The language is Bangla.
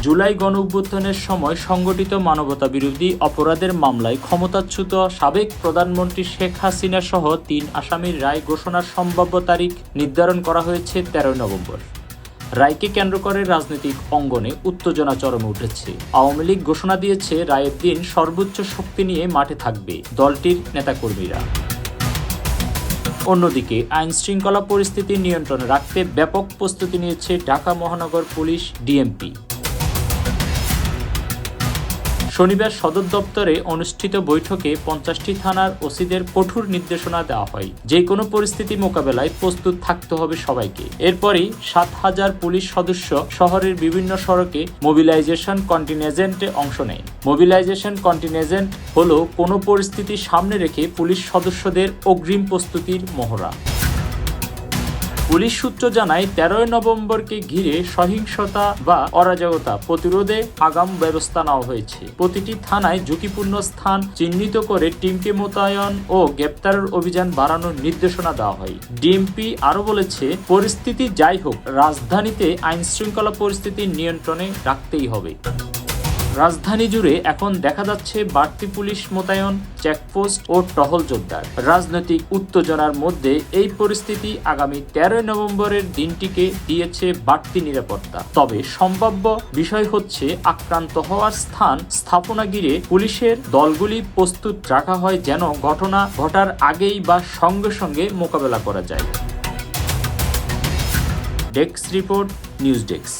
জুলাই গণঅভ্যুত্থানের সময় সংগঠিত মানবতাবিরোধী অপরাধের মামলায় ক্ষমতাচ্যুত সাবেক প্রধানমন্ত্রী শেখ হাসিনা সহ ৩ আসামির রায় ঘোষণার সম্ভাব্য তারিখ নির্ধারণ করা হয়েছে ১৩ নভেম্বর। রায়কে কেন্দ্র করে রাজনৈতিক অঙ্গনে উত্তেজনা চরমে উঠেছে। আওয়ামী লীগ ঘোষণা দিয়েছে রায়ের দিন সর্বোচ্চ শক্তি নিয়ে মাঠে থাকবে দলটির নেতাকর্মীরা। অন্যদিকে আইনশৃঙ্খলা পরিস্থিতি নিয়ন্ত্রণে রাখতে ব্যাপক প্রস্তুতি নিয়েছে ঢাকা মহানগর পুলিশ ডিএমপি। শনিবার সদর দপ্তরে অনুষ্ঠিত বৈঠকে ৫০টি থানার ওসিদের কঠোর নির্দেশনা দেওয়া হয়, যে কোনো পরিস্থিতি মোকাবেলায় প্রস্তুত থাকতে হবে সবাইকে। এরপরই ৭,০০০ পুলিশ সদস্য শহরের বিভিন্ন সড়কে মোবিলাইজেশন কন্টিনজেন্টে অংশ নেয়। মোবিলাইজেশন কন্টিনজেন্ট হলো কোনো পরিস্থিতি সামনে রেখে পুলিশ সদস্যদের অগ্রিম প্রস্তুতির মহড়া। পুলিশ সূত্র জানায় ১৩ নভেম্বরকে ঘিরে সহিংসতা বা অরাজকতা প্রতিরোধে আগাম ব্যবস্থা নেওয়া হয়েছে। প্রতিটি থানায় ঝুঁকিপূর্ণ স্থান চিহ্নিত করে টিমকে মোতায়েন ও গ্রেপ্তারের অভিযান বাড়ানোর নির্দেশনা দেওয়া হয়। ডিএমপি আরও বলেছে, পরিস্থিতি যাই হোক, রাজধানীতে আইনশৃঙ্খলা পরিস্থিতি নিয়ন্ত্রণে রাখতেই হবে। রাজধানী জুড়ে এখন দেখা যাচ্ছে বাড়তি পুলিশ মোতায়েন, চেকপোস্ট ও টহল জোরদার। রাজনৈতিক উত্তেজনার মধ্যে এই পরিস্থিতি আগামী ১৩ নভেম্বরের দিনটিকে দিয়েছে বাড়তি নিরাপত্তা। তবে সম্ভাব্য বিষয় হচ্ছে আক্রান্ত হওয়ার স্থান স্থাপনা ঘিরে পুলিশের দলগুলি প্রস্তুত রাখা হয়, যেন ঘটনা ঘটার আগেই বা সঙ্গে সঙ্গে মোকাবেলা করা যায়। Desk report, news desk.